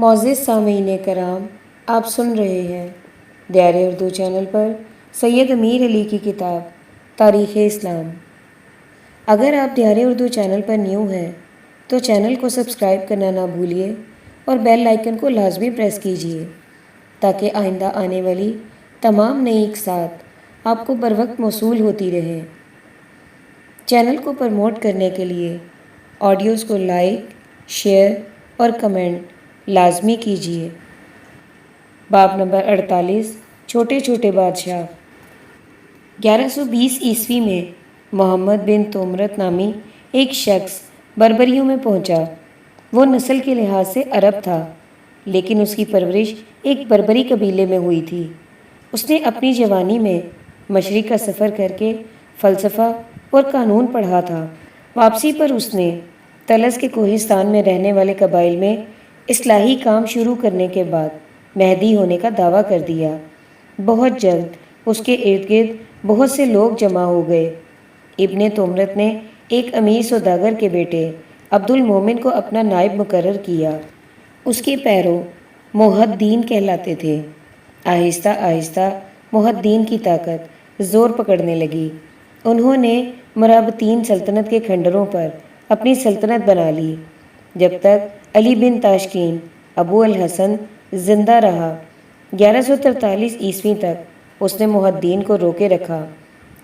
معزز سامعین کرام، آپ سن رہے ہیں دیار اردو چینل پر سید امیر علی کی کتاب تاریخ اسلام۔ اگر آپ دیار اردو چینل پر نیو ہیں تو چینل کو سبسکرائب کرنا نہ بھولیے اور بیل آئیکن کو لازمی پریس کیجیے تاکہ آئندہ آنے والی تمام نئی اقساط آپ کو بر وقت موصول ہوتی رہیں۔ چینل کو پروموٹ کرنے کے لیے آڈیوز کو لائک، شیئر اور کمنٹ لازمی کیجیے۔ باب نمبر 48، چھوٹے چھوٹے بادشاہ۔ 1120 عیسوی میں محمد بن تومرت نامی ایک شخص بربریوں میں پہنچا۔ وہ نسل کے لحاظ سے عرب تھا، لیکن اس کی پرورش ایک بربری قبیلے میں ہوئی تھی۔ اس نے اپنی جوانی میں مشرق کا سفر کر کے فلسفہ اور قانون پڑھا تھا۔ واپسی پر اس نے طلس کے کوہستان میں رہنے والے قبائل میں اصلاحی کام شروع کرنے کے بعد مہدی ہونے کا دعویٰ کر دیا۔ بہت جلد اس کے ارد گرد بہت سے لوگ جمع ہو گئے۔ ابن تومرت نے ایک امیر سوداگر کے بیٹے عبد المومن کو اپنا نائب مقرر کیا۔ اس کے پیروں محدثین کہلاتے تھے۔ آہستہ آہستہ محدثین کی طاقت زور پکڑنے لگی۔ انہوں نے مرابطین سلطنت کے کھنڈروں پر اپنی سلطنت بنا لی جب تک علی بن تاشقین ابو الحسن زندہ رہا۔ 1143 عیسوی تک اس نے محدثین کو روکے رکھا۔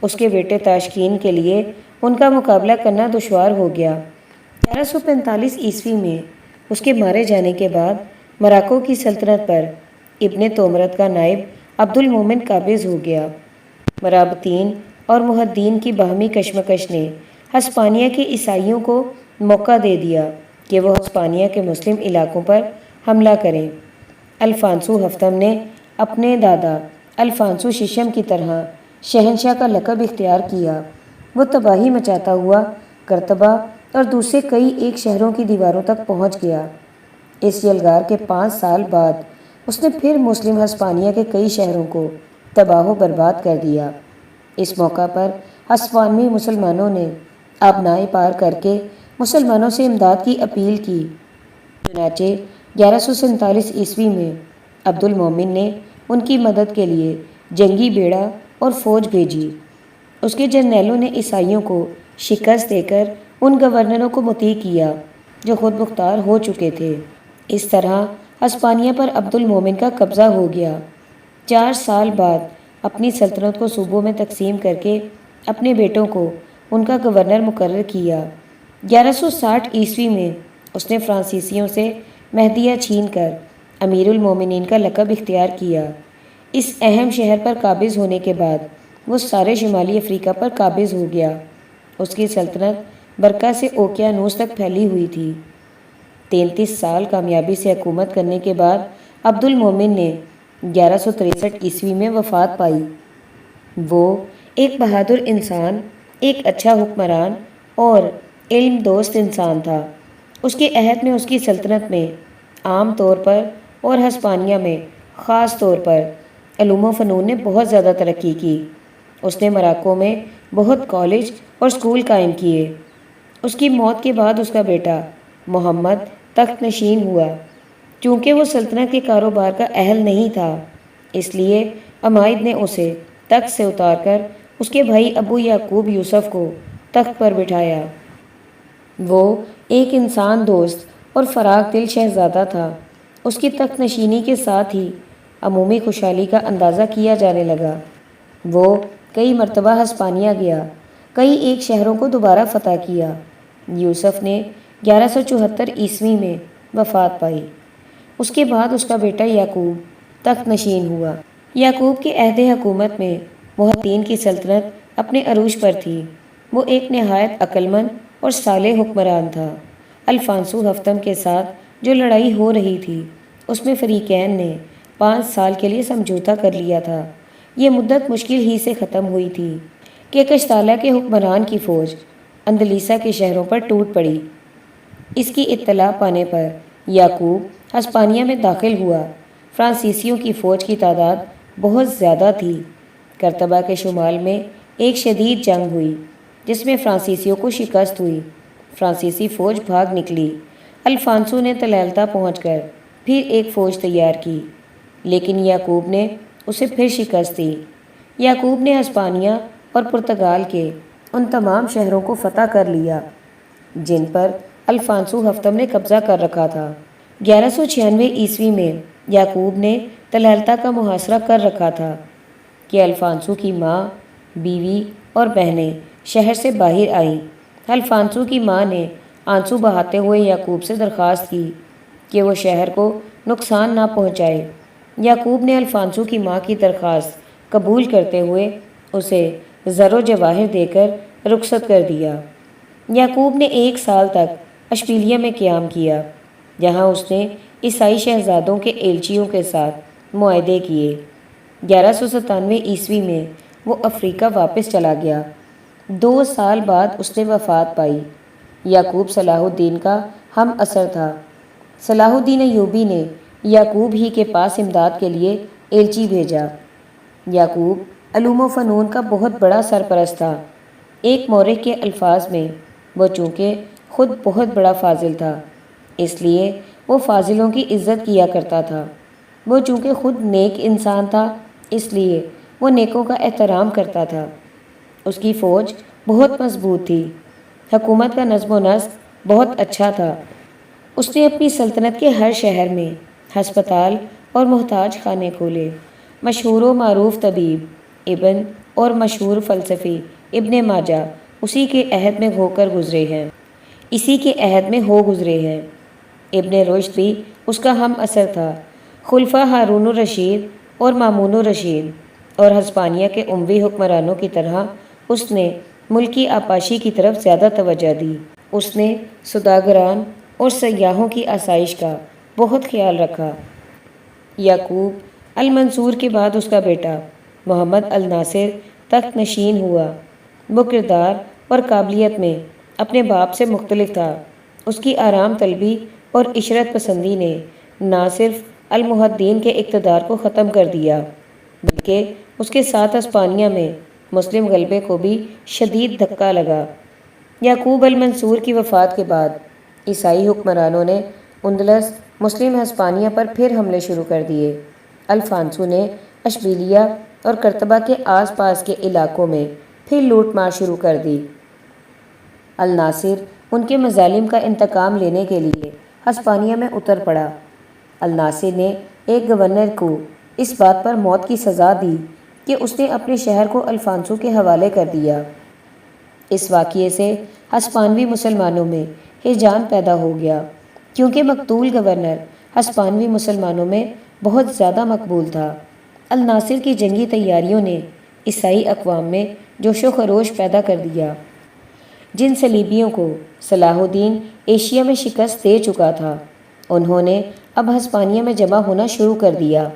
اس کے بیٹے تاشقین کے لیے ان کا مقابلہ کرنا دشوار ہو گیا۔ 1145 عیسوی میں اس کے مارے جانے کے بعد مراکو کی سلطنت پر ابن تومرت کا نائب عبد المومن قابض ہو گیا۔ مرابطین اور محدثین کی باہمی کشمکش نے ہسپانیہ کے عیسائیوں کو موقع دے دیا کہ وہ ہسپانیہ کے مسلم علاقوں پر حملہ کریں۔ الفانسو ہفتم نے اپنے دادا الفانسو ششم کی طرح شہنشاہ کا لقب اختیار کیا۔ وہ تباہی مچاتا ہوا قرطبہ اور دوسرے کئی ایک شہروں کی دیواروں تک پہنچ گیا۔ اس یلغار کے 5 سال بعد اس نے پھر مسلم ہسپانیہ کے کئی شہروں کو تباہ و برباد کر دیا۔ اس موقع پر ہسپانوی مسلمانوں نے آبنائے پار کر کے مسلمانوں سے امداد کی اپیل کی۔ چنانچہ 1147 عیسوی میں عبد المومن نے ان کی مدد کے لیے جنگی بیڑا اور فوج بھیجی۔ اس کے جرنیلوں نے عیسائیوں کو شکست دے کر ان گورنروں کو مطیع کیا جو خود مختار ہو چکے تھے۔ اس طرح ہسپانیہ پر عبد المومن کا قبضہ ہو گیا۔ 4 سال بعد اپنی سلطنت کو صوبوں میں تقسیم کر کے اپنے بیٹوں کو ان کا گورنر مقرر کیا۔ 1160 عیسوی میں اس نے فرانسیسیوں سے مہدیہ چھین کر امیر المومنین کا لقب اختیار کیا۔ اس اہم شہر پر قابض ہونے کے بعد وہ سارے شمالی افریقہ پر قابض ہو گیا۔ اس کی سلطنت برکا سے اوقیانوس تک پھیلی ہوئی تھی۔ 33 سال کامیابی سے حکومت کرنے کے بعد عبد المومن نے 1163 عیسوی میں وفات پائی۔ وہ ایک بہادر انسان، ایک اچھا حکمران اور علم دوست انسان تھا۔ اس کے عہد میں اس کی سلطنت میں عام طور پر اور ہسپانیہ میں خاص طور پر علوم و فنون نے بہت زیادہ ترقی کی۔ اس نے مراکو میں بہت کالج اور سکول قائم کیے۔ اس کی موت کے بعد اس کا بیٹا محمد تخت نشین ہوا۔ چونکہ وہ سلطنت کے کاروبار کا اہل نہیں تھا، اس لیے عمائد نے اسے تخت سے اتار کر اس کے بھائی ابو یعقوب یوسف کو تخت پر بٹھایا۔ وہ ایک انسان دوست اور فراخ دل شہزادہ تھا۔ اس کی تخت نشینی کے ساتھ ہی عمومی خوشحالی کا اندازہ کیا جانے لگا۔ وہ کئی مرتبہ ہسپانیہ گیا، کئی ایک شہروں کو دوبارہ فتح کیا۔ یوسف نے 1174 عیسوی میں وفات پائی۔ اس کے بعد اس کا بیٹا یعقوب تخت نشین ہوا۔ یعقوب کے عہد حکومت میں محدثین کی سلطنت اپنے عروج پر تھی۔ وہ ایک نہایت عقل مند اور صالح حکمران تھا۔ الفانسو ہفتم کے ساتھ جو لڑائی ہو رہی تھی اس میں فریقین نے 5 سال کے لیے سمجھوتا کر لیا تھا۔ یہ مدت مشکل ہی سے ختم ہوئی تھی کہ کشتالہ کے حکمران کی فوج اندلیسا کے شہروں پر ٹوٹ پڑی۔ اس کی اطلاع پانے پر یعقوب ہسپانیہ میں داخل ہوا۔ فرانسیسیوں کی فوج کی تعداد بہت زیادہ تھی۔ قرطبہ کے شمال میں ایک شدید جنگ ہوئی جس میں فرانسیسیوں کو شکست ہوئی۔ فرانسیسی فوج بھاگ نکلی۔ الفانسو نے تلالتا پہنچ کر پھر ایک فوج تیار کی، لیکن یعقوب نے اسے پھر شکست دی۔ یعقوب نے ہسپانیہ اور پرتگال کے ان تمام شہروں کو فتح کر لیا جن پر الفانسو ہفتم نے قبضہ کر رکھا تھا۔ 1196 میں یعقوب نے تلالتا کا محاصرہ کر رکھا تھا کہ الفانسو کی ماں، بیوی اور بہنیں شہر سے باہر آئیں۔ الفانسو کی ماں نے آنسو بہاتے ہوئے یعقوب سے درخواست کی کہ وہ شہر کو نقصان نہ پہنچائے۔ یعقوب نے الفانسو کی ماں کی درخواست قبول کرتے ہوئے اسے زر و جواہر دے کر رخصت کر دیا۔ یعقوب نے 1 سال تک اشبیلیہ میں قیام کیا، جہاں اس نے عیسائی شہزادوں کے ایلچیوں کے ساتھ معاہدے کیے۔ 1197 میں وہ افریقہ واپس چلا گیا۔ 2 سال بعد اس نے وفات پائی۔ یعقوب صلاح الدین کا ہم عصر تھا۔ صلاح الدین ایوبی نے یعقوب ہی کے پاس امداد کے لیے ایلچی بھیجا۔ یعقوب علوم و فنون کا بہت بڑا سرپرست تھا۔ ایک مورخ کے الفاظ میں وہ چونکہ خود بہت بڑا فاضل تھا، اس لیے وہ فاضلوں کی عزت کیا کرتا تھا۔ وہ چونکہ خود نیک انسان تھا، اس لیے وہ نیکوں کا احترام کرتا تھا۔ اس کی فوج بہت مضبوط تھی۔ حکومت کا نظم و نسق بہت اچھا تھا۔ اس نے اپنی سلطنت کے ہر شہر میں ہسپتال اور محتاج خانے کھولے۔ مشہور و معروف طبیب ابن اور مشہور فلسفی ابن ماجہ اسی کے عہد میں ہو کر گزرے ہیں اسی کے عہد میں ہو گزرے ہیں۔ ابن رشد بھی اس کا ہم عصر تھا۔ خلفاء ہارون الرشید اور مامون الرشید اور ہسپانیہ کے اموی حکمرانوں کی طرح اس نے ملکی آپاشی کی طرف زیادہ توجہ دی۔ اس نے سوداگران اور سیاحوں کی آسائش کا بہت خیال رکھا۔ یعقوب المنصور کے بعد اس کا بیٹا محمد الناصر تخت نشین ہوا۔ وہ کردار اور قابلیت میں اپنے باپ سے مختلف تھا۔ اس کی آرام طلبی اور عشرت پسندی نے نہ صرف المحدین کے اقتدار کو ختم کر دیا بلکہ اس کے ساتھ ہسپانیہ میں مسلم غلبے کو بھی شدید دھکا لگا۔ یعقوب المنصور کی وفات کے بعد عیسائی حکمرانوں نے اندلس مسلم ہسپانیہ پر پھر حملے شروع کر دیے۔ الفانسو نے اشبیلیہ اور کرتبہ کے آس پاس کے علاقوں میں پھر لوٹ مار شروع کر دی۔ الناصر ان کے مظالم کا انتقام لینے کے لیے ہسپانیہ میں اتر پڑا۔ الناصر نے ایک گورنر کو اس بات پر موت کی سزا دی کہ اس نے اپنے شہر کو الفانسو کے حوالے کر دیا۔ اس واقعے سے ہسپانوی مسلمانوں میں ہیجان پیدا ہو گیا، کیونکہ مقتول گورنر ہسپانوی مسلمانوں میں بہت زیادہ مقبول تھا۔ الناصر کی جنگی تیاریوں نے عیسائی اقوام میں جوش و خروش پیدا کر دیا۔ جن صلیبیوں کو صلاح الدین ایشیا میں شکست دے چکا تھا، انہوں نے اب ہسپانیہ میں جمع ہونا شروع کر دیا۔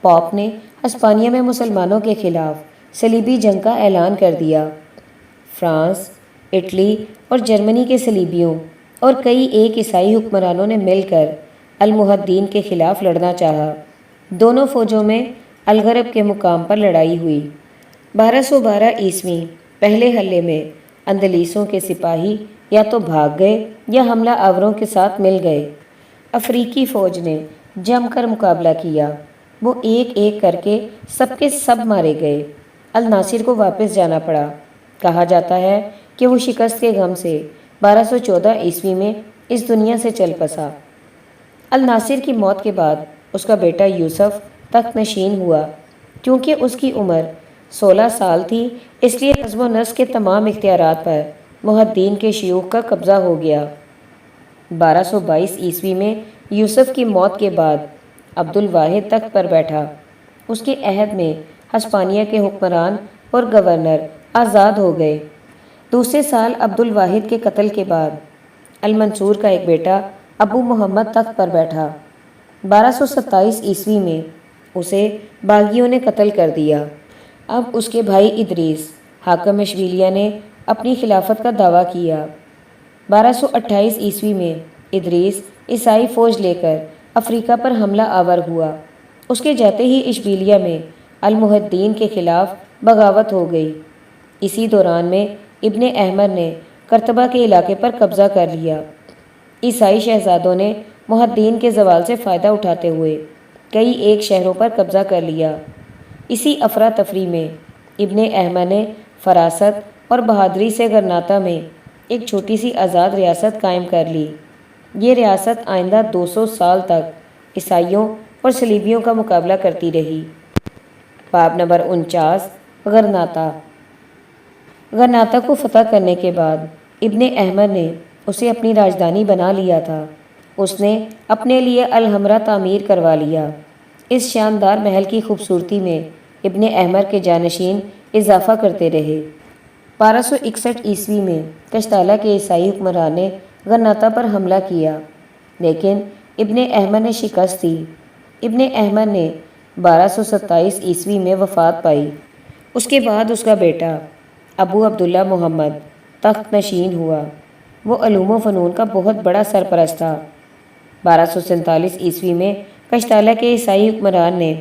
پوپ نے ہسپانیہ میں مسلمانوں کے خلاف صلیبی جنگ کا اعلان کر دیا۔ فرانس، اٹلی اور جرمنی کے صلیبیوں اور کئی ایک عیسائی حکمرانوں نے مل کر المحدین کے خلاف لڑنا چاہا۔ دونوں فوجوں میں الغرب کے مقام پر لڑائی ہوئی۔ 1212 پہلے حملے میں اندلیسوں کے سپاہی یا تو بھاگ گئے یا حملہ آوروں کے ساتھ مل گئے۔ افریقی فوج نے جم کر مقابلہ کیا۔ وہ ایک ایک کر کے سب مارے گئے۔ الناصر کو واپس جانا پڑا۔ کہا جاتا ہے کہ وہ شکست کے غم سے 1214 میں اس دنیا سے چل بسا۔ الناصر کی موت کے بعد اس کا بیٹا یوسف تخت نشین ہوا۔ کیونکہ اس کی عمر 16 سال تھی، اس لیے نظم و نسق کے تمام اختیارات پر محدین کے شیوخ کا قبضہ ہو گیا۔ 1222 میں یوسف کی موت کے بعد عبد الواحد تخت پر بیٹھا۔ اس کے عہد میں ہسپانیہ کے حکمران اور گورنر آزاد ہو گئے۔ دوسرے سال عبد الواحد کے قتل کے بعد المنصور کا ایک بیٹا ابو محمد تخت پر بیٹھا۔ 1227 میں اسے باغیوں نے قتل کر دیا۔ اب اس کے بھائی ادریس حاکم اشبیلیہ نے اپنی خلافت کا دعویٰ کیا۔ 1228 میں ادریس عیسائی فوج لے کر افریقہ پر حملہ آور ہوا۔ اس کے جاتے ہی اشبیلیہ میں المحدین کے خلاف بغاوت ہو گئی۔ اسی دوران میں ابن احمر نے کرتبہ کے علاقے پر قبضہ کر لیا۔ عیسائی شہزادوں نے محدین کے زوال سے فائدہ اٹھاتے ہوئے کئی ایک شہروں پر قبضہ کر لیا۔ اسی افراتفری میں ابن احمد نے فراست اور بہادری سے غرناطہ میں ایک چھوٹی سی آزاد ریاست قائم کر لی۔ یہ ریاست آئندہ 200 سال تک عیسائیوں اور صلیبیوں کا مقابلہ کرتی رہی۔ باب نمبر 49 غرناطہ۔ غرناطہ کو فتح کرنے کے بعد ابن احمد نے اسے اپنی راجدھانی بنا لیا تھا۔ اس نے اپنے لیے الحمرہ تعمیر کروا لیا۔ اس شاندار محل کی خوبصورتی میں ابن احمد کے جانشین اضافہ کرتے رہے۔ 1261 عیسوی میں کشتالہ کے عیسائی حکمران نے غرناطہ پر حملہ کیا، لیکن ابن احمد نے شکست دی۔ ابن احمد نے 1227 عیسوی میں وفات پائی۔ اس کے بعد اس کا بیٹا ابو عبداللہ محمد تخت نشین ہوا۔ وہ علوم و فنون کا بہت بڑا سرپرست تھا۔ 1247 عیسوی میں کشتالہ کے عیسائی حکمران نے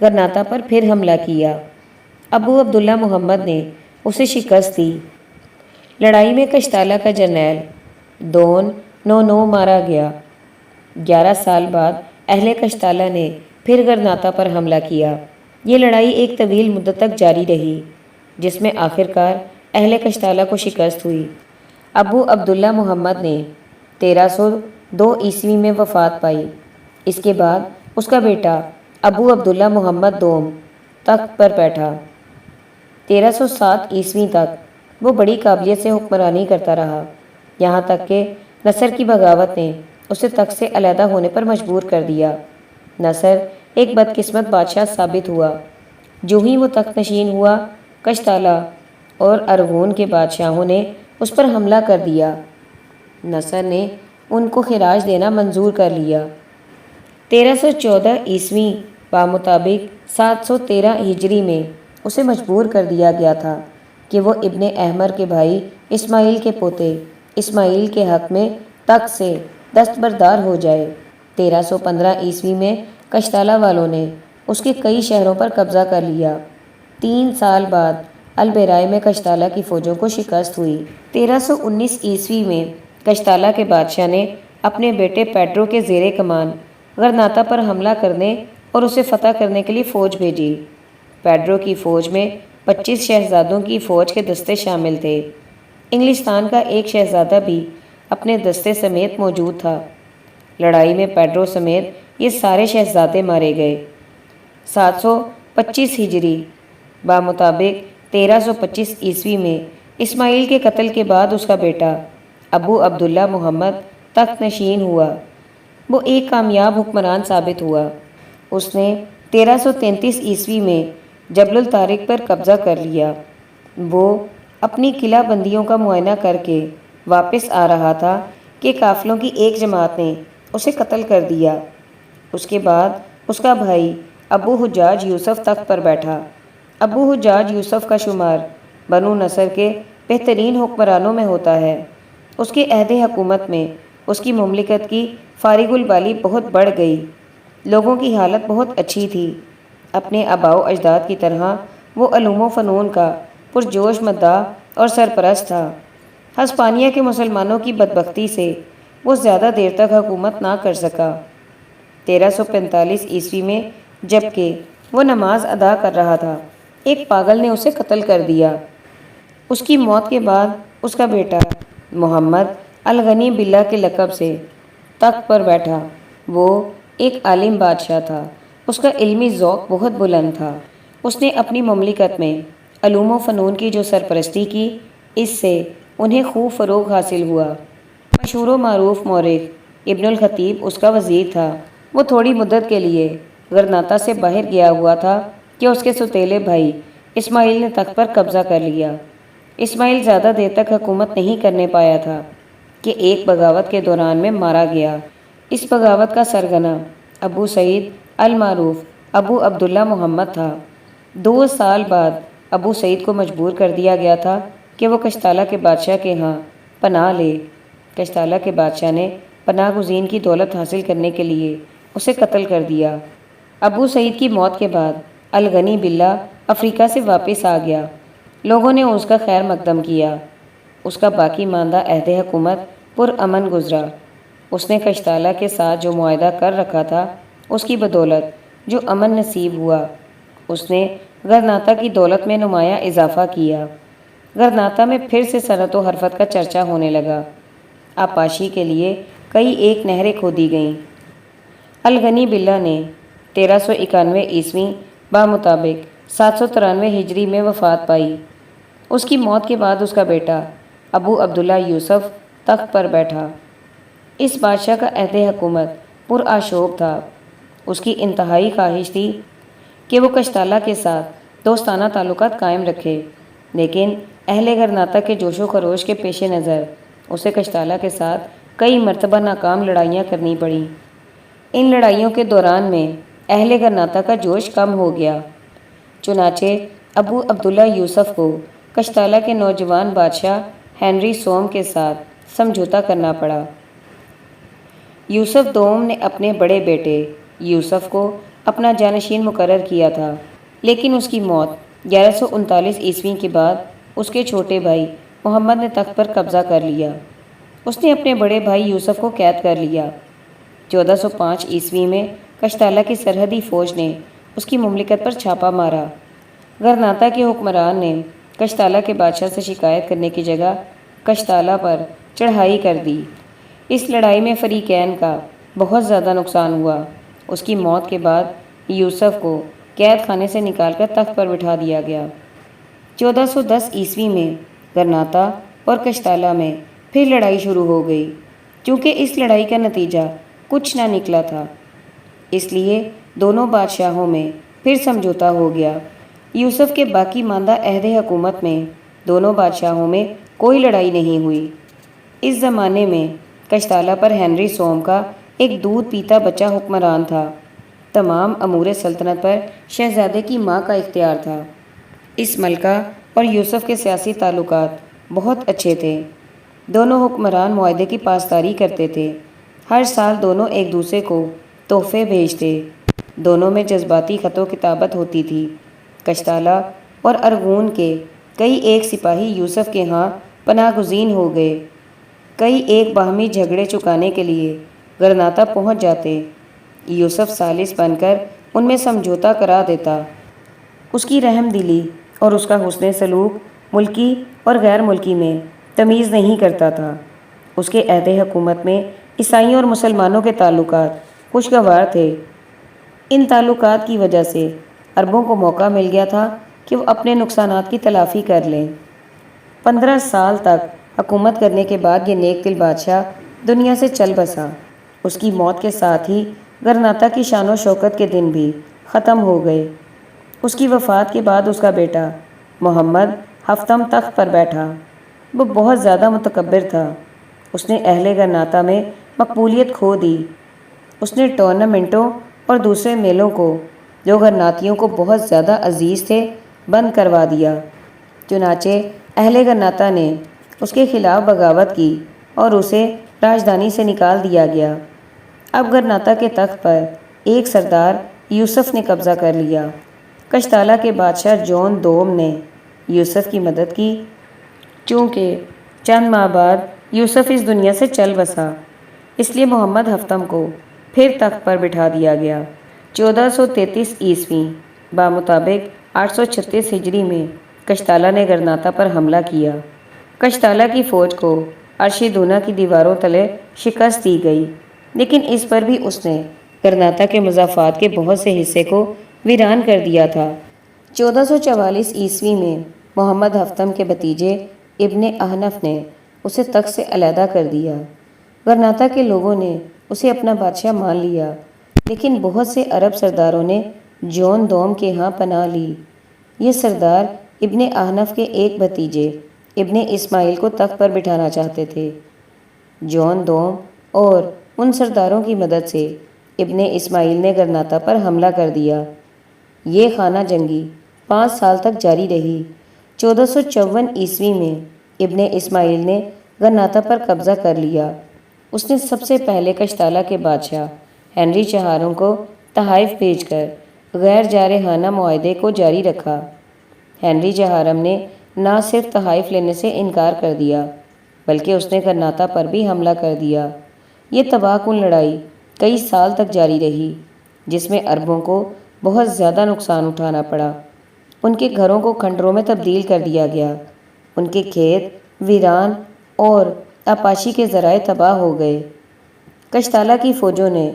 غرناطہ پر پھر حملہ کیا۔ ابو عبداللہ محمد نے اسے شکست دی۔ لڑائی میں کشتالہ کا جرنیل دون نونو مارا گیا۔ 11 سال بعد اہل کشتالہ نے پھر غرناطہ پر حملہ کیا۔ یہ لڑائی ایک طویل مدت تک جاری رہی، جس میں آخرکار اہل کشتالہ کو شکست ہوئی۔ ابو عبداللہ محمد نے 1302 عیسوی میں وفات پائی۔ اس کے بعد اس کا بیٹا ابو عبداللہ محمد دوم تخت پر بیٹھا۔ 1307 عیسوی تک وہ بڑی قابلیت سے حکمرانی کرتا رہا، یہاں تک کہ نصر کی بغاوت نے اسے تخت سے علیحدہ ہونے پر مجبور کر دیا۔ نصر ایک بدقسمت بادشاہ ثابت ہوا۔ جو ہی وہ تخت نشین ہوا، کشتالہ اور ارغون کے بادشاہوں نے اس پر حملہ کر دیا۔ نصر نے ان کو خراج دینا منظور کر لیا۔ 1314 عیسوی بمطابق 713 ہجری میں اسے مجبور کر دیا گیا تھا کہ وہ ابن احمد کے بھائی اسماعیل کے پوتے اسماعیل کے حق میں تخت سے دستبردار ہو جائے۔ 1315 عیسوی میں کشتالہ والوں نے اس کے کئی شہروں پر قبضہ کر لیا۔ 3 سال بعد البرائے میں کشتالہ کی فوجوں کو شکست ہوئی۔ 1319 عیسوی میں کشتالہ کے بادشاہ نے اپنے بیٹے پیڈرو کے زیر کمان غرناطہ پر حملہ کرنے اور اسے فتح کرنے کے لیے فوج بھیجی۔ پیڈرو کی فوج میں 25 شہزادوں کی فوج کے دستے شامل تھے۔ انگلستان کا ایک شہزادہ بھی اپنے دستے سمیت موجود تھا۔ لڑائی میں پیڈرو سمیت یہ سارے شہزادے مارے گئے۔ 725 ہجری بمطابق 1325 عیسوی میں اسماعیل کے قتل کے بعد اس کا بیٹا ابو عبداللہ محمد تخت نشین ہوا۔ وہ ایک کامیاب حکمران ثابت ہوا۔ اس نے 1333 عیسوی میں جبل الطارق پر قبضہ کر لیا۔ وہ اپنی قلعہ بندیوں کا معائنہ کر کے واپس آ رہا تھا کہ قافلوں کی ایک جماعت نے اسے قتل کر دیا۔ اس کے بعد اس کا بھائی ابو حجاج یوسف تخت پر بیٹھا۔ ابو حجاج یوسف کا شمار بنو نصر کے بہترین حکمرانوں میں ہوتا ہے۔ اس کے عہد حکومت میں اس کی مملکت کی فارغ البالی بہت بڑھ گئی۔ لوگوں کی حالت بہت اچھی تھی۔ اپنے آباء و اجداد کی طرح وہ علوم و فنون کا پرجوش مداح اور سرپرست تھا۔ ہسپانیہ کے مسلمانوں کی بدبختی سے وہ زیادہ دیر تک حکومت نہ کر سکا۔ 1345 عیسوی میں جبکہ وہ نماز ادا کر رہا تھا، ایک پاگل نے اسے قتل کر دیا۔ اس کی موت کے بعد اس کا بیٹا محمد الغنی باللہ کے لقب سے تخت پر بیٹھا۔ وہ ایک عالم بادشاہ تھا۔ اس کا علمی ذوق بہت بلند تھا۔ اس نے اپنی مملکت میں علوم و فنون کی جو سرپرستی کی، اس سے انہیں خوب فروغ حاصل ہوا۔ مشہور و معروف مورخ ابن الخطیب اس کا وزیر تھا۔ وہ تھوڑی مدت کے لیے غرناطہ سے باہر گیا ہوا تھا کہ اس کے سوتیلے بھائی اسماعیل نے تخت پر قبضہ کر لیا۔ اسماعیل زیادہ دیر تک حکومت نہیں کرنے پایا تھا کہ ایک بغاوت کے دوران میں مارا گیا۔ اس بغاوت کا سرغنہ ابو سعید المعروف ابو عبداللہ محمد تھا۔ 2 سال بعد ابو سعید کو مجبور کر دیا گیا تھا کہ وہ کشتالہ کے بادشاہ کے ہاں پناہ لے۔ کشتالہ کے بادشاہ نے پناہ گزین کی دولت حاصل کرنے کے لیے اسے قتل کر دیا۔ ابو سعید کی موت کے بعد الغنی باللہ افریقہ سے واپس آ گیا۔ لوگوں نے اس کا خیر مقدم کیا۔ اس کا باقی ماندہ عہد حکومت پرامن گزرا۔ اس نے کشتالہ کے ساتھ جو معاہدہ کر رکھا تھا اس کی بدولت جو امن نصیب ہوا، اس نے غرناطہ کی دولت میں نمایاں اضافہ کیا۔ غرناطہ میں پھر سے صنعت و حرفت کا چرچا ہونے لگا۔ آبپاشی کے لیے کئی ایک نہریں کھودی گئیں۔ الغنی باللہ نے 1391 عیسوی بمطابق 793 ہجری میں وفات پائی۔ اس کی موت کے بعد اس کا بیٹا ابو عبداللہ یوسف تخت پر بیٹھا۔ اس بادشاہ کا عہد حکومت پرآشوب تھا۔ اس کی انتہائی خواہش تھی کہ وہ کشتالہ کے ساتھ دوستانہ تعلقات قائم رکھے، لیکن اہل غرناطہ کے جوش و خروش کے پیش نظر اسے کشتالہ کے ساتھ کئی مرتبہ ناکام لڑائیاں کرنی پڑیں۔ ان لڑائیوں کے دوران میں اہل غرناطہ کا جوش کم ہو گیا، چنانچہ ابو عبداللہ یوسف کو کشتالہ کے نوجوان بادشاہ ہنری سوم کے ساتھ سمجھوتا کرنا پڑا۔ یوسف دوم نے اپنے بڑے بیٹے یوسف کو اپنا جانشین مقرر کیا تھا، لیکن اس کی موت 1139 عیسوی کے بعد اس کے چھوٹے بھائی محمد نے تخت پر قبضہ کر لیا۔ اس نے اپنے بڑے بھائی یوسف کو قید کر لیا۔ 1405 عیسوی میں کشتالہ کی سرحدی فوج نے اس کی مملکت پر چھاپا مارا۔ غرناطہ کے حکمران نے کشتالہ کے بادشاہ سے شکایت کرنے کی جگہ کشتالہ پر چڑھائی کر دی۔ اس لڑائی میں فریقین کا بہت زیادہ نقصان ہوا۔ اس کی موت کے بعد یوسف کو قید خانے سے نکال کر تخت پر بٹھا دیا گیا۔ 1410 عیسوی میں غرناطہ اور کشتالہ میں پھر لڑائی شروع ہو گئی۔ چونکہ اس لڑائی کا نتیجہ کچھ نہ نکلا تھا، اس لیے دونوں بادشاہوں میں پھر سمجھوتا ہو گیا۔ یوسف کے باقی ماندہ عہد حکومت میں دونوں بادشاہوں میں کوئی لڑائی نہیں ہوئی۔ اس زمانے میں کشتالہ پر ہنری سوم کا ایک دودھ پیتا بچہ حکمران تھا۔ تمام امور سلطنت پر شہزادے کی ماں کا اختیار تھا۔ اس ملکہ اور یوسف کے سیاسی تعلقات بہت اچھے تھے۔ دونوں حکمران معاہدے کی پاسداری کرتے تھے۔ ہر سال دونوں ایک دوسرے کو تحفے بھیجتے۔ دونوں میں جذباتی خط و کتابت ہوتی تھی۔ کشتالہ اور ارغون کے کئی ایک سپاہی یوسف کے ہاں پناہ گزین ہو گئے۔ کئی ایک باہمی جھگڑے چکانے کے لیے غرناطہ پہنچ جاتے۔ یوسف ثالث بن کر ان میں سمجھوتا کرا دیتا۔ اس کی رحم دلی اور اس کا حسن سلوک ملکی اور غیر ملکی میں تمیز نہیں کرتا تھا۔ اس کے عہد حکومت میں عیسائیوں اور مسلمانوں کے تعلقات خوشگوار تھے۔ ان تعلقات کی وجہ سے عربوں کو موقع مل گیا تھا کہ وہ اپنے نقصانات کی تلافی کر لیں۔ 15 سال تک حکومت کرنے کے بعد یہ نیک دل بادشاہ دنیا سے چل بسا۔ اس کی موت کے ساتھ ہی غرناطہ کی شان و شوکت کے دن بھی ختم ہو گئے۔ اس کی وفات کے بعد اس کا بیٹا محمد ہفتم تخت پر بیٹھا۔ وہ بہت زیادہ متکبر تھا۔ اس نے اہل غرناطہ میں مقبولیت کھو دی۔ اس نے ٹورنامنٹوں اور دوسرے میلوں کو جو غرناطیوں کو بہت زیادہ عزیز تھے بند کروا دیا۔ چنانچہ اہل غرناطہ نے اس کے خلاف بغاوت کی اور اسے راجدھانی سے نکال دیا گیا۔ اب غرناطہ کے تخت پر ایک سردار یوسف نے قبضہ کر لیا۔ کشتالہ کے بادشاہ جون دوم نے یوسف کی مدد کی۔ چونکہ چند ماہ بعد یوسف اس دنیا سے چل بسا، اس لیے محمد ہفتم کو پھر تخت پر بٹھا دیا گیا۔ 1433 عیسوی بمطابق 836 ہجری میں کشتالہ نے غرناطہ پر حملہ کیا۔ کشتالہ کی فوج کو ارشیدونہ کی دیواروں تلے شکست دی گئی، لیکن اس پر بھی اس نے غرناطہ کے مضافات کے بہت سے حصے کو ویران کر دیا تھا۔ 1444 عیسوی میں محمد ہفتم کے بھتیجے ابن احنف نے اسے تخت سے علیحدہ کر دیا۔ غرناطہ کے لوگوں نے اسے اپنا بادشاہ مان لیا، لیکن بہت سے عرب سرداروں نے جون دوم کے ہاں پناہ لی۔ یہ سردار ابن احنف کے ایک بھتیجے ابن اسماعیل کو تخت پر بٹھانا چاہتے تھے۔ جون دوم اور ان سرداروں کی مدد سے ابن اسماعیل نے غرناطہ پر حملہ کر دیا۔ یہ خانہ جنگی 5 سال تک جاری رہی۔ 1454 عیسوی میں ابن اسماعیل نے غرناطہ پر قبضہ کر لیا۔ اس نے سب سے پہلے کشتالہ کے بادشاہ ہنری چہارم کو تحائف بھیج کر غیر جارحانہ معاہدے کو جاری رکھا۔ ہنری چہارم نے نہ صرف تحائف لینے سے انکار کر دیا، بلکہ اس نے غرناطہ پر بھی حملہ کر دیا۔ یہ تباہ کن لڑائی کئی سال تک جاری رہی، جس میں عربوں کو بہت زیادہ نقصان اٹھانا پڑا۔ ان کے گھروں کو کھنڈروں میں تبدیل کر دیا گیا، ان کے کھیت ویران اور آپاشی کے ذرائع تباہ ہو گئے۔ کشتالہ کی فوجوں نے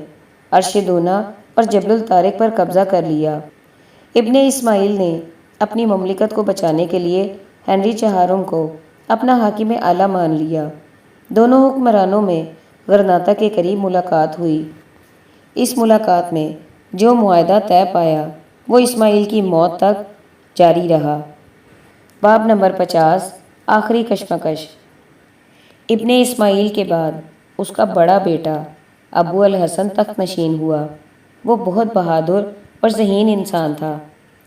ارشدونہ اور جبل الطارق پر قبضہ کر لیا۔ ابن اسماعیل نے اپنی مملکت کو بچانے کے لیے ہنری چہارم کو اپنا حاکم اعلیٰ مان لیا۔ دونوں حکمرانوں میں غرناطہ کے قریب ملاقات ہوئی۔ اس ملاقات میں جو معاہدہ طے پایا وہ اسماعیل کی موت تک جاری رہا۔ باب نمبر 50 آخری کشمکش۔ ابن اسماعیل کے بعد اس کا بڑا بیٹا ابو الحسن تخت نشین ہوا۔ وہ بہت بہادر اور ذہین انسان تھا۔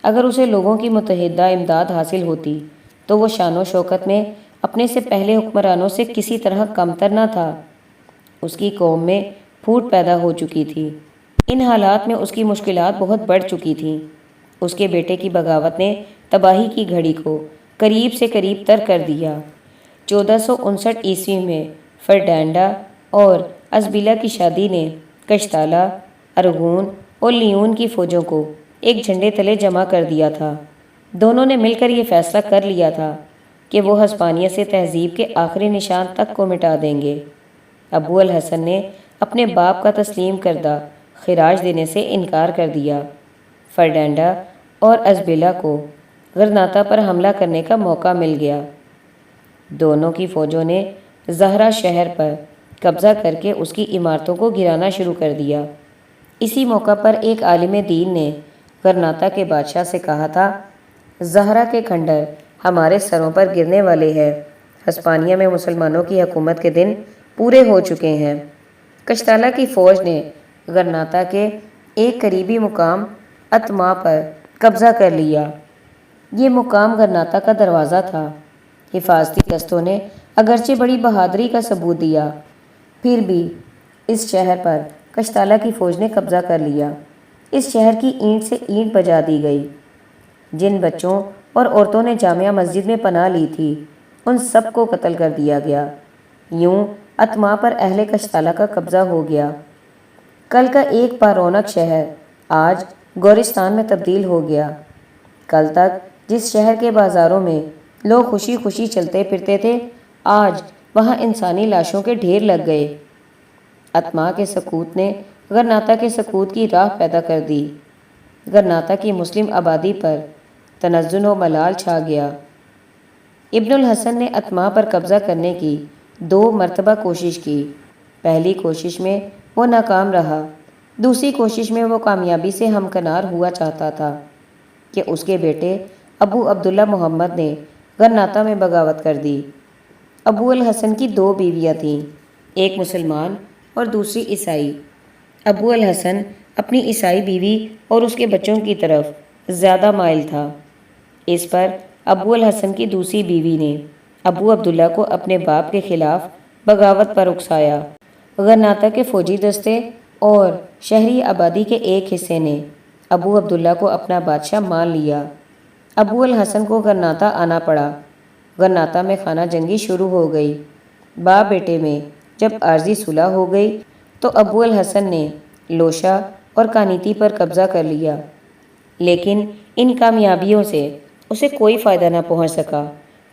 اگر اسے لوگوں کی متحدہ امداد حاصل ہوتی تو وہ شان و شوکت میں اپنے سے پہلے حکمرانوں سے کسی طرح کمتر نہ تھا۔ اس کی قوم میں پھوٹ پیدا ہو چکی تھی۔ ان حالات میں اس کی مشکلات بہت بڑھ چکی تھیں۔ اس کے بیٹے کی بغاوت نے تباہی کی گھڑی کو قریب سے قریب تر کر دیا۔ 1459 عیسوی میں فرڈینڈا اور ازبیلا کی شادی نے کشتالہ، ارغون اور لیون کی فوجوں کو ایک جھنڈے تلے جمع کر دیا تھا۔ دونوں نے مل کر یہ فیصلہ کر لیا تھا کہ وہ ہسپانیہ سے تہذیب کے آخری نشان تک کو مٹا دیں گے۔ ابو الحسن نے اپنے باپ کا تسلیم کردہ خراج دینے سے انکار کر دیا۔ فرڈینڈا اور ازبیلا کو غرناطہ پر حملہ کرنے کا موقع مل گیا۔ دونوں کی فوجوں نے زہرہ شہر پر قبضہ کر کے اس کی عمارتوں کو گرانا شروع کر دیا۔ اسی موقع پر ایک عالم دین نے غرناطہ کے بادشاہ سے کہا تھا، زہرہ کے کھنڈر ہمارے سروں پر گرنے والے ہیں۔ ہسپانیہ میں مسلمانوں کی حکومت کے دن پورے ہو چکے ہیں۔ کشتالہ کی فوج نے غرناطہ کے ایک قریبی مقام اتما پر قبضہ کر لیا۔ یہ مقام غرناطہ کا دروازہ تھا۔ حفاظتی دستوں نے اگرچہ بڑی بہادری کا ثبوت دیا، پھر بھی اس شہر پر کشتالہ کی فوج نے قبضہ کر لیا۔ اس شہر کی اینٹ سے اینٹ بجا دی گئی۔ جن بچوں اور عورتوں نے جامع مسجد میں پناہ لی تھی ان سب کو قتل کر دیا گیا۔ یوں اتما پر اہل کشتالہ کا قبضہ ہو گیا۔ کل کا ایک بارونق شہر آج گورستان میں تبدیل ہو گیا۔ کل تک جس شہر کے بازاروں میں لوگ خوشی خوشی چلتے پھرتے تھے، آج وہاں انسانی لاشوں کے ڈھیر لگ گئے۔ اتما کے سقوط نے غرناطہ کے سقوط کی راہ پیدا کر دی۔ غرناطہ کی مسلم آبادی پر تنزل و ملال چھا گیا۔ ابن الحسن نے اتما پر قبضہ کرنے کی 2 مرتبہ کوشش کی۔ پہلی کوشش میں وہ ناکام رہا۔ دوسری کوشش میں وہ کامیابی سے ہمکنار ہوا چاہتا تھا کہ اس کے بیٹے ابو عبداللہ محمد نے غرناطہ میں بغاوت کر دی۔ ابو الحسن کی 2 بیویاں تھیں، ایک مسلمان اور دوسری عیسائی۔ ابو الحسن اپنی عیسائی بیوی اور اس کے بچوں کی طرف زیادہ مائل تھا۔ اس پر ابو الحسن کی دوسری بیوی نے ابو عبداللہ کو اپنے باپ کے خلاف بغاوت پر اکسایا۔ غرناطہ کے فوجی دستے اور شہری آبادی کے ایک حصے نے ابو عبداللہ کو اپنا بادشاہ مان لیا۔ ابو الحسن کو غرناطہ آنا پڑا۔ غرناطہ میں خانہ جنگی شروع ہو گئی۔ باپ بیٹے میں جب عارضی صلح ہو گئی تو ابو الحسن نے لوشا اور کانیتی پر قبضہ کر لیا، لیکن ان کامیابیوں سے اسے کوئی فائدہ نہ پہنچ سکا،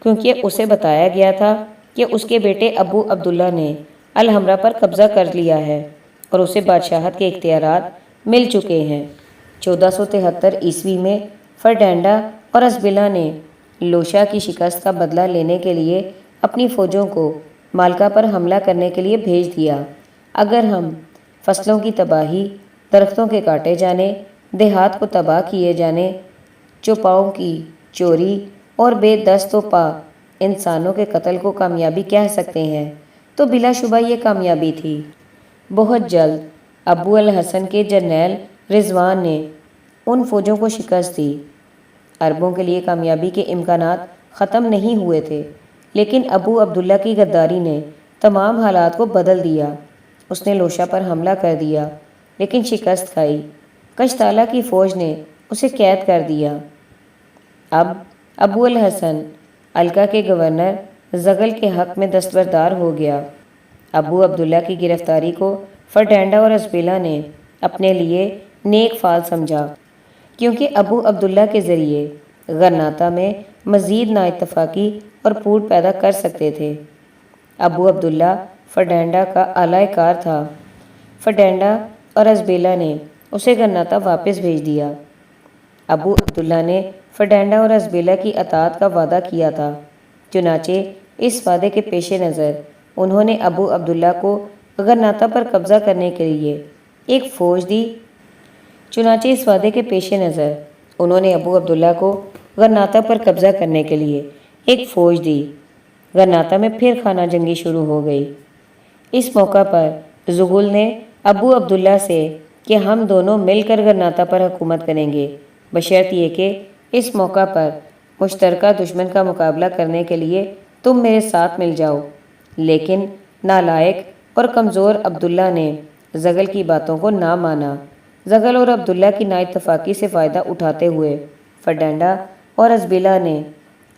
کیونکہ اسے بتایا گیا تھا کہ اس کے بیٹے ابو عبداللہ نے الحمرا پر قبضہ کر لیا ہے اور اسے بادشاہت کے اختیارات مل چکے ہیں۔ 1473 عیسوی میں فرڈینڈا اور ازبیلا نے لوشا کی شکست کا بدلہ لینے کے لیے اپنی فوجوں کو مالکا پر حملہ کرنے کے لیے بھیج دیا۔ اگر ہم فصلوں کی تباہی، درختوں کے کاٹے جانے، دیہات کو تباہ کیے جانے، چوپاؤں کی چوری اور بے دست و پا انسانوں کے قتل کو کامیابی کہہ سکتے ہیں تو بلا شبہ یہ کامیابی تھی۔ بہت جلد ابو الحسن کے جرنیل رضوان نے ان فوجوں کو شکست دی۔ عربوں کے لیے کامیابی کے امکانات ختم نہیں ہوئے تھے، لیکن ابو عبداللہ کی غداری نے تمام حالات کو بدل دیا۔ اس نے لوشا پر حملہ کر دیا لیکن شکست کھائی۔ کشتالہ کی فوج نے اسے قید کر دیا۔ اب ابو الحسن الکا کے گورنر زغل کے حق میں دستبردار ہو گیا۔ ابو عبداللہ کی گرفتاری کو فرڈینڈا اور ازبیلا نے اپنے لیے نیک فال سمجھا، کیونکہ ابو عبداللہ کے ذریعے غرناطہ میں مزید نااتفاقی اور پھوٹ پیدا کر سکتے تھے۔ ابو عبداللہ فرڈینڈا کا اعلی کار تھا۔ فرڈینڈا اور ازبیلا نے اسے غرناطہ واپس بھیج دیا۔ ابو عبداللہ نے فرڈینڈا اور ازبیلا کی اطاعت کا وعدہ کیا تھا، چنانچہ اس وعدے کے پیش نظر انہوں نے ابو عبداللہ کو غرناطہ پر قبضہ کرنے کے لیے ایک فوج دی۔ غرناطہ میں پھر خانہ جنگی شروع ہو گئی۔ اس موقع پر زغل نے ابو عبداللہ سے کہ ہم دونوں مل کر غرناطہ پر حکومت کریں گے، بشرط یہ کہ اس موقع پر مشترکہ دشمن کا مقابلہ کرنے کے لیے تم میرے ساتھ مل جاؤ، لیکن نالائق اور کمزور عبداللہ نے زغل کی باتوں کو نہ مانا۔ زغل اور عبداللہ کی نااتفاقی سے فائدہ اٹھاتے ہوئے فرڈینڈا اور ازبیلا نے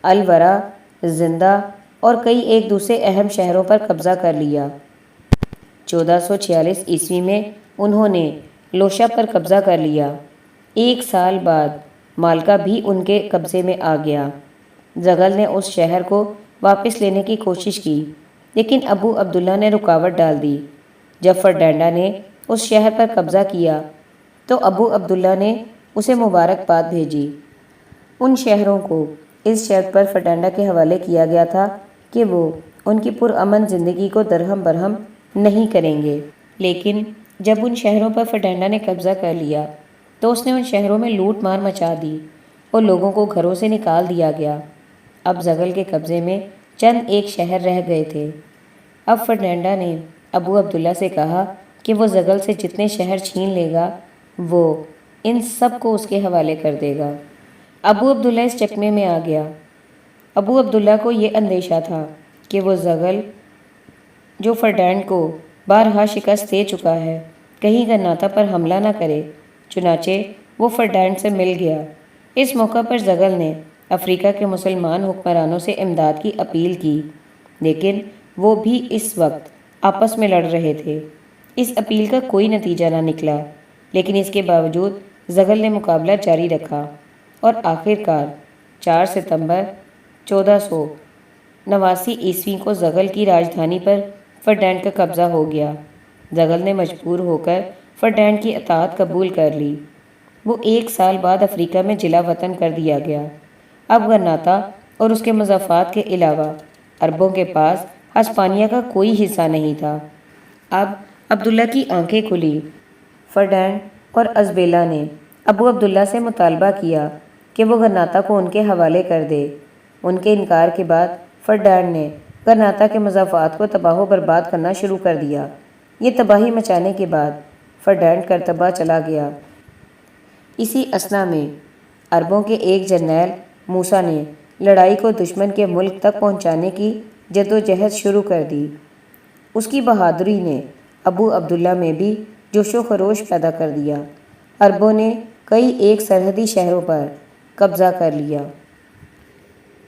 الورا، زندہ اور کئی ایک دوسرے اہم شہروں پر قبضہ کر لیا۔ 1446 عیسوی میں انہوں نے لوشا پر قبضہ کر لیا۔ ایک سال بعد مالکا بھی ان کے قبضے میں آ گیا۔ زغل نے اس شہر کو واپس لینے کی کوشش کی، لیکن ابو عبداللہ نے رکاوٹ ڈال دی۔ جب فرڈینڈا نے اس شہر پر قبضہ کیا تو ابو عبداللہ نے اسے مبارکباد بھیجی۔ ان شہروں کو اس شرط پر فرڈینڈا کے حوالے کیا گیا تھا کہ وہ ان کی پرامن زندگی کو درہم برہم نہیں کریں گے، لیکن جب ان شہروں پر فرڈینڈا نے قبضہ کر لیا تو اس نے ان شہروں میں لوٹ مار مچا دی اور لوگوں کو گھروں سے نکال دیا گیا۔ اب زغل کے قبضے میں چند ایک شہر رہ گئے تھے۔ اب فرڈینڈا نے ابو عبداللہ سے کہا کہ وہ زغل سے جتنے شہر چھین لے گا وہ ان سب کو اس کے حوالے کر دے گا۔ ابو عبداللہ اس چکمے میں آ گیا۔ ابو عبداللہ کو یہ اندیشہ تھا کہ وہ زغل جو فرڈینڈ کو بارہا شکست دے چکا ہے کہیں غرناطہ پر حملہ نہ کرے، چنانچہ وہ فرڈینڈ سے مل گیا۔ اس موقع پر زغل نے افریقہ کے مسلمان حکمرانوں سے امداد کی اپیل کی، لیکن وہ بھی اس وقت آپس میں لڑ رہے تھے۔ اس اپیل کا کوئی نتیجہ نہ نکلا، لیکن اس کے باوجود زغل نے مقابلہ جاری رکھا اور آخر کار 4 ستمبر 1489 عیسوی کو زغل کی راجدھانی پر فرڈینڈ کا قبضہ ہو گیا۔ زغل نے مجبور ہو کر فرڈینڈ کی اطاعت قبول کر لی۔ وہ 1 سال بعد افریقہ میں جلا وطن کر دیا گیا۔ اب غرناطہ اور اس کے مضافات کے علاوہ عربوں کے پاس ہسپانیہ کا کوئی حصہ نہیں تھا۔ اب عبداللہ کی آنکھیں کھلی۔ فرڈینڈ اور ازبیلا نے ابو عبداللہ سے مطالبہ کیا کہ وہ غرناطہ کو ان کے حوالے کر دے۔ ان کے انکار کے بعد فرڈینڈ نے غرناطہ کے مضافات کو تباہ و برباد کرنا شروع کر دیا۔ یہ تباہی مچانے کے بعد فرڈینڈ کرتبہ چلا گیا۔ اسی اثنا میں عربوں کے ایک جرنیل موسیٰ نے لڑائی کو دشمن کے ملک تک پہنچانے کی جدوجہد شروع کر دی۔ اس کی بہادری نے ابو عبداللہ میں بھی جوش و خروش پیدا کر دیا۔ عربوں نے کئی ایک سرحدی شہروں پر قبضہ کر لیا۔